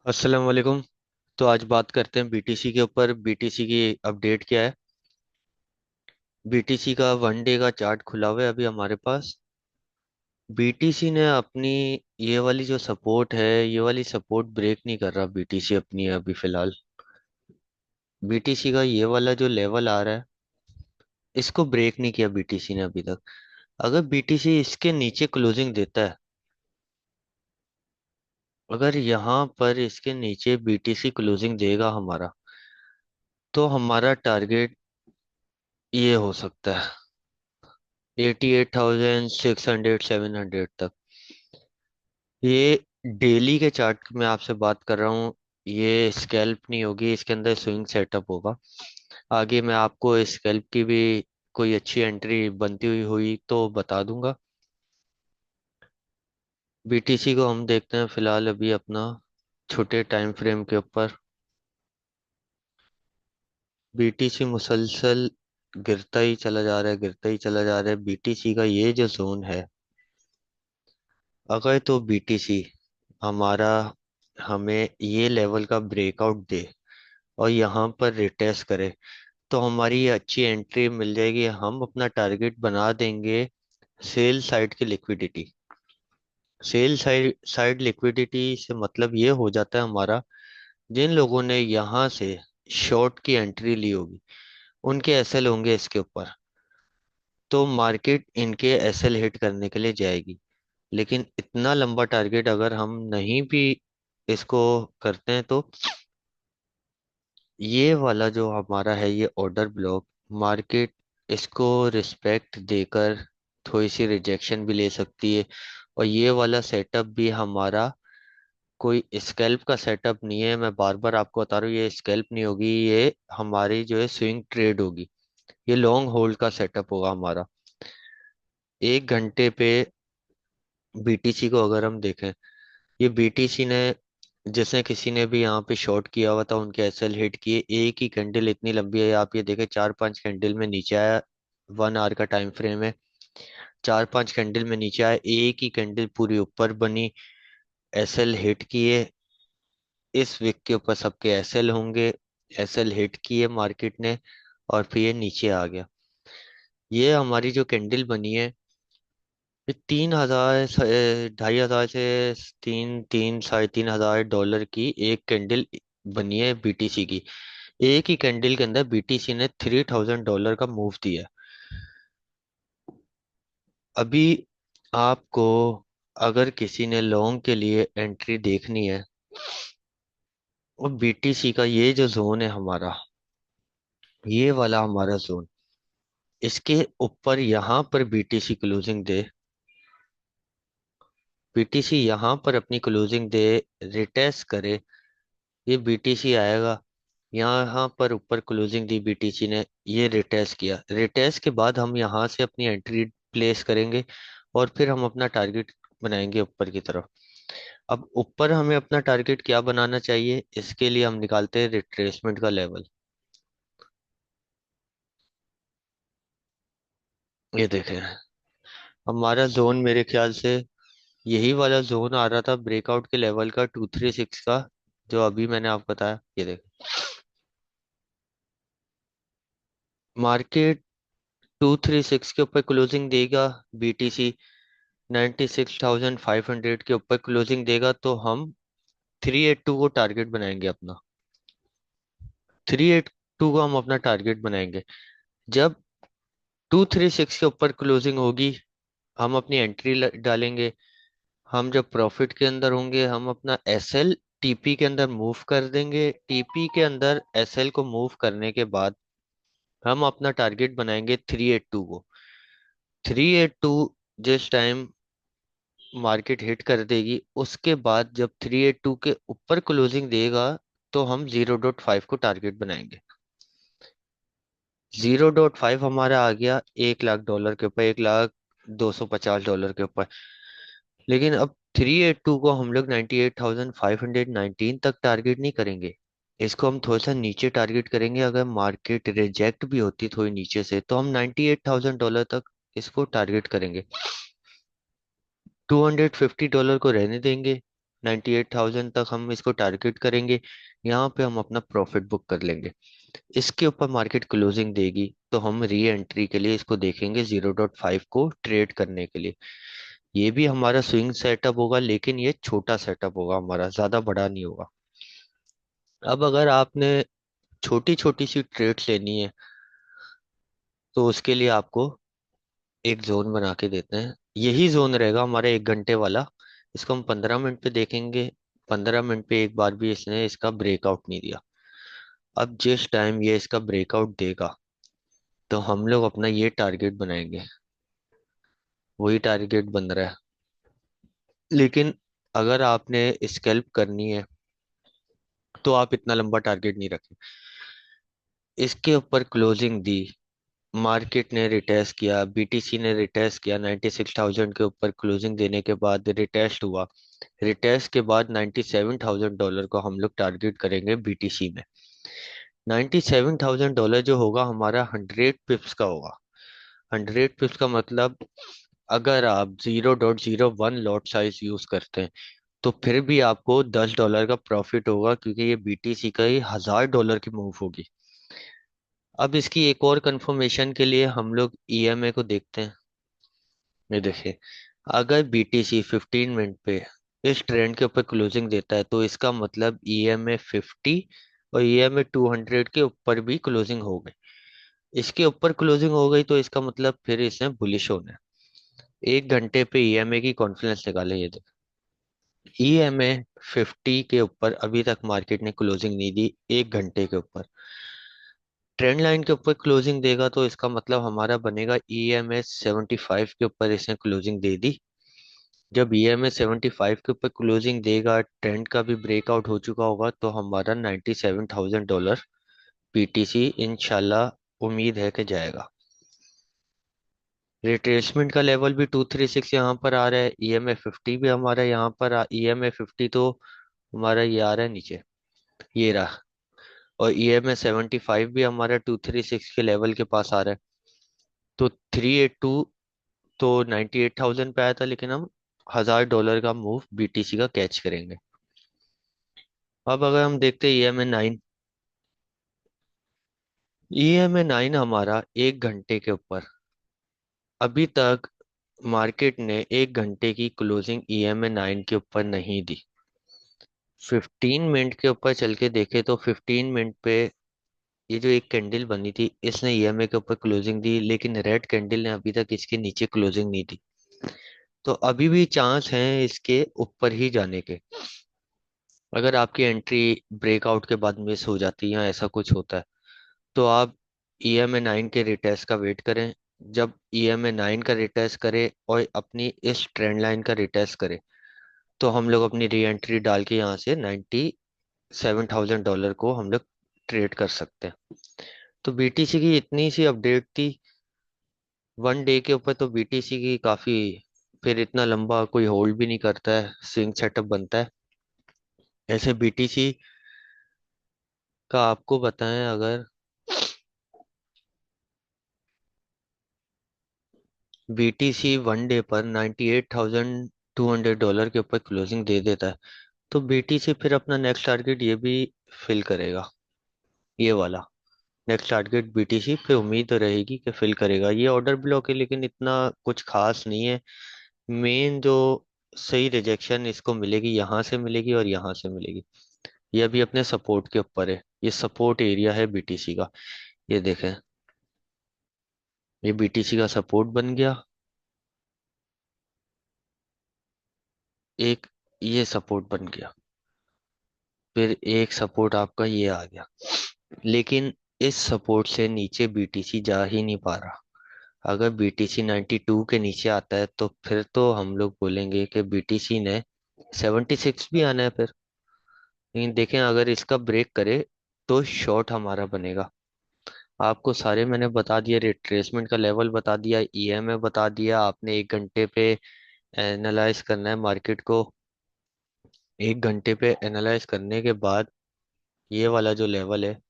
अस्सलाम वालेकुम। तो आज बात करते हैं बीटीसी के ऊपर। बीटीसी की अपडेट क्या है? बीटीसी का वन डे का चार्ट खुला हुआ है अभी हमारे पास। बीटीसी ने अपनी ये वाली जो सपोर्ट है, ये वाली सपोर्ट ब्रेक नहीं कर रहा बीटीसी अपनी अभी फिलहाल। बीटीसी का ये वाला जो लेवल आ रहा है, इसको ब्रेक नहीं किया बीटीसी ने अभी तक। अगर बीटीसी इसके नीचे क्लोजिंग देता है, अगर यहाँ पर इसके नीचे बीटीसी क्लोजिंग देगा हमारा, तो हमारा टारगेट ये हो सकता है 88,600 700 ये डेली के चार्ट में आपसे बात कर रहा हूँ। ये स्कैल्प नहीं होगी, इसके अंदर स्विंग सेटअप होगा। आगे मैं आपको स्कैल्प की भी कोई अच्छी एंट्री बनती हुई हुई तो बता दूंगा। बीटीसी को हम देखते हैं फिलहाल अभी अपना छोटे टाइम फ्रेम के ऊपर। बीटीसी मुसलसल गिरता ही चला जा रहा है, गिरता ही चला जा रहा है। बीटीसी का ये जो जोन है, अगर तो बीटीसी हमारा हमें ये लेवल का ब्रेकआउट दे और यहाँ पर रिटेस्ट करे, तो हमारी ये अच्छी एंट्री मिल जाएगी। हम अपना टारगेट बना देंगे सेल साइड की liquidity. Sell side side liquidity से मतलब ये हो जाता है हमारा, जिन लोगों ने यहाँ से शॉर्ट की एंट्री ली होगी, उनके एसएल होंगे इसके ऊपर। तो मार्केट इनके एसएल हिट करने के लिए जाएगी। लेकिन इतना लंबा टारगेट अगर हम नहीं भी इसको करते हैं, तो ये वाला जो हमारा है ये ऑर्डर ब्लॉक, मार्केट इसको रिस्पेक्ट देकर थोड़ी सी रिजेक्शन भी ले सकती है। और ये वाला सेटअप भी हमारा कोई स्कैल्प का सेटअप नहीं है। मैं बार बार आपको बता रहा हूँ, ये स्कैल्प नहीं होगी, ये हमारी जो है स्विंग ट्रेड होगी। ये लॉन्ग होल्ड का सेटअप होगा हमारा। एक घंटे पे बीटीसी को अगर हम देखें, ये बीटीसी ने जैसे किसी ने भी यहाँ पे शॉर्ट किया हुआ था, उनके एसएल हिट किए। एक ही कैंडल इतनी लंबी है, आप ये देखें 4-5 कैंडल में नीचे आया। 1 आवर का टाइम फ्रेम है, 4-5 कैंडल में नीचे आया, एक ही कैंडल पूरी ऊपर बनी, एसएल हिट किए। इस वीक के ऊपर सबके एसएल होंगे। एसएल हिट किए मार्केट ने और फिर ये नीचे आ गया। ये हमारी जो कैंडल बनी है, ये 3,000 2,500 से तीन तीन $3,500 की एक कैंडल बनी है बीटीसी की। एक ही कैंडल के अंदर बीटीसी ने $3,000 का मूव दिया। अभी आपको अगर किसी ने लॉन्ग के लिए एंट्री देखनी है, और बीटीसी का ये जो जोन है हमारा, ये वाला हमारा जोन, इसके ऊपर यहाँ पर बीटीसी क्लोजिंग दे, बीटीसी यहाँ पर अपनी क्लोजिंग दे, रिटेस्ट करे, ये बीटीसी आएगा। यहाँ पर ऊपर क्लोजिंग दी बीटीसी ने, ये रिटेस्ट किया, रिटेस्ट के बाद हम यहाँ से अपनी एंट्री प्लेस करेंगे और फिर हम अपना टारगेट बनाएंगे ऊपर की तरफ। अब ऊपर हमें अपना टारगेट क्या बनाना चाहिए, इसके लिए हम निकालते हैं रिट्रेसमेंट का लेवल। ये देखें, हमारा जोन मेरे ख्याल से यही वाला जोन आ रहा था ब्रेकआउट के लेवल का, 236 का, जो अभी मैंने आपको बताया। ये देखें, मार्केट 236 के ऊपर क्लोजिंग देगा, बीटीसी 96,500 के ऊपर क्लोजिंग देगा, तो हम 382 को टारगेट बनाएंगे अपना। 382 को हम अपना टारगेट बनाएंगे। जब 236 के ऊपर क्लोजिंग होगी, हम अपनी एंट्री डालेंगे। हम जब प्रॉफिट के अंदर होंगे, हम अपना एसएल टीपी के अंदर मूव कर देंगे। टीपी के अंदर एसएल को मूव करने के बाद हम अपना टारगेट बनाएंगे 382 को। 382 जिस टाइम मार्केट हिट कर देगी, उसके बाद जब 382 के ऊपर क्लोजिंग देगा, तो हम 0.5 को टारगेट बनाएंगे। 0.5 हमारा आ गया $1,00,000 के ऊपर, $1,02,50 के ऊपर। लेकिन अब 382 को हम लोग 98,519 तक टारगेट नहीं करेंगे। इसको हम थोड़ा सा नीचे टारगेट करेंगे। अगर मार्केट रिजेक्ट भी होती थोड़ी नीचे से, तो हम $98,000 तक इसको टारगेट करेंगे। $250 को रहने देंगे। 98,000 तक हम इसको टारगेट करेंगे। यहाँ पे हम अपना प्रॉफिट बुक कर लेंगे। इसके ऊपर मार्केट क्लोजिंग देगी तो हम री एंट्री के लिए इसको देखेंगे 0.5 को ट्रेड करने के लिए। ये भी हमारा स्विंग सेटअप होगा, लेकिन ये छोटा सेटअप होगा, हमारा ज्यादा बड़ा नहीं होगा। अब अगर आपने छोटी छोटी सी ट्रेड्स लेनी है तो उसके लिए आपको एक जोन बना के देते हैं। यही जोन रहेगा हमारा 1 घंटे वाला। इसको हम 15 मिनट पे देखेंगे। 15 मिनट पे एक बार भी इसने इसका ब्रेकआउट नहीं दिया। अब जिस टाइम ये इसका ब्रेकआउट देगा तो हम लोग अपना ये टारगेट बनाएंगे। वही टारगेट बन रहा है। लेकिन अगर आपने स्कैल्प करनी है तो आप इतना लंबा टारगेट नहीं रखें। इसके ऊपर क्लोजिंग दी, मार्केट ने रिटेस्ट किया, बीटीसी ने रिटेस्ट किया, 96,000 के ऊपर क्लोजिंग देने के बाद रिटेस्ट हुआ। रिटेस्ट के बाद $97,000 को हम लोग टारगेट करेंगे बीटीसी में। $97,000 जो होगा हमारा 100 पिप्स का होगा। 100 पिप्स का मतलब, अगर आप 0.01 लॉट साइज यूज करते हैं तो फिर भी आपको $10 का प्रॉफिट होगा, क्योंकि ये बीटीसी का ही $1,000 की मूव होगी। अब इसकी एक और कंफर्मेशन के लिए हम लोग ईएमए को देखते हैं। ये देखिए, अगर बीटीसी 15 मिनट पे इस ट्रेंड के ऊपर क्लोजिंग देता है तो इसका मतलब ईएमए 50 और ईएमए 200 के ऊपर भी क्लोजिंग हो गई। इसके ऊपर क्लोजिंग हो गई तो इसका मतलब फिर इसने बुलिश होना है। 1 घंटे पे ईएमए की कॉन्फिडेंस निकाले, ये देखो। ईएमए 50 के ऊपर अभी तक मार्केट ने क्लोजिंग नहीं दी 1 घंटे के ऊपर। ट्रेंड लाइन के ऊपर क्लोजिंग देगा तो इसका मतलब हमारा बनेगा ईएमए 75 के ऊपर इसने क्लोजिंग दे दी। जब ईएमए 75 के ऊपर क्लोजिंग देगा, ट्रेंड का भी ब्रेकआउट हो चुका होगा, तो हमारा $97,000 पीटीसी इंशाल्लाह उम्मीद है कि जाएगा। रिट्रेसमेंट का लेवल भी 236 यहाँ पर आ रहा है। ईएमए 50 भी हमारा यहाँ पर ईएमए 50 तो हमारा ये आ रहा है नीचे, ये रहा। और ईएमए 75 भी हमारा 236 के लेवल के पास आ रहा है। तो 382 तो 98,000 पे आया था, लेकिन हम $1,000 का मूव बीटीसी का कैच करेंगे। अब अगर हम देखते हैं EMA 9, EMA 9 हमारा 1 घंटे के ऊपर, अभी तक मार्केट ने 1 घंटे की क्लोजिंग EMA 9 के ऊपर नहीं दी। 15 मिनट के ऊपर चल के देखे तो 15 मिनट पे ये जो एक कैंडल बनी थी इसने EMA के ऊपर क्लोजिंग दी, लेकिन रेड कैंडल ने अभी तक इसके नीचे क्लोजिंग नहीं दी। तो अभी भी चांस है इसके ऊपर ही जाने के। अगर आपकी एंट्री ब्रेकआउट के बाद मिस हो जाती है या ऐसा कुछ होता है तो आप EMA 9 के रिटेस्ट का वेट करें। जब EMA 9 का रिटेस्ट करे और अपनी इस ट्रेंड लाइन का रिटेस्ट करे तो हम लोग अपनी री एंट्री डाल के यहाँ से $97,000 को हम लोग ट्रेड कर सकते हैं। तो बीटीसी की इतनी सी अपडेट थी 1 डे के ऊपर। तो बीटीसी की काफी, फिर इतना लंबा कोई होल्ड भी नहीं करता है, स्विंग सेटअप बनता है। ऐसे बीटीसी का आपको बताएं, अगर बीटीसी 1 डे पर $98,200 के ऊपर क्लोजिंग दे देता है तो बीटीसी फिर अपना नेक्स्ट टारगेट ये भी फिल करेगा। ये वाला नेक्स्ट टारगेट बीटीसी पे उम्मीद तो रहेगी कि फिल करेगा। ये ऑर्डर ब्लॉक है, लेकिन इतना कुछ खास नहीं है। मेन जो सही रिजेक्शन इसको मिलेगी, यहाँ से मिलेगी और यहाँ से मिलेगी। ये अभी अपने सपोर्ट के ऊपर है। ये सपोर्ट एरिया है बीटीसी का। ये देखें, ये बीटीसी का सपोर्ट बन गया। एक ये सपोर्ट बन गया, फिर एक सपोर्ट आपका ये आ गया। लेकिन इस सपोर्ट से नीचे बीटीसी जा ही नहीं पा रहा। अगर बीटीसी 92 के नीचे आता है तो फिर तो हम लोग बोलेंगे कि बीटीसी ने 76 भी आना है फिर। लेकिन देखें, अगर इसका ब्रेक करे तो शॉर्ट हमारा बनेगा। आपको सारे मैंने बता दिया, रिट्रेसमेंट का लेवल बता दिया, ईएमए बता दिया। आपने 1 घंटे पे एनालाइज करना है मार्केट को। 1 घंटे पे एनालाइज करने के बाद ये वाला जो लेवल है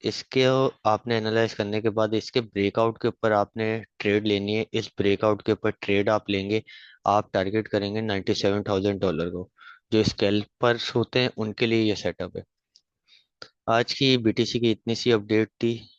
इसके आपने एनालाइज करने के बाद इसके ब्रेकआउट के ऊपर आपने ट्रेड लेनी है। इस ब्रेकआउट के ऊपर ट्रेड आप लेंगे, आप टारगेट करेंगे $97,000 को। जो स्कैल्पर्स होते हैं उनके लिए ये सेटअप है। आज की बीटीसी की इतनी सी अपडेट थी।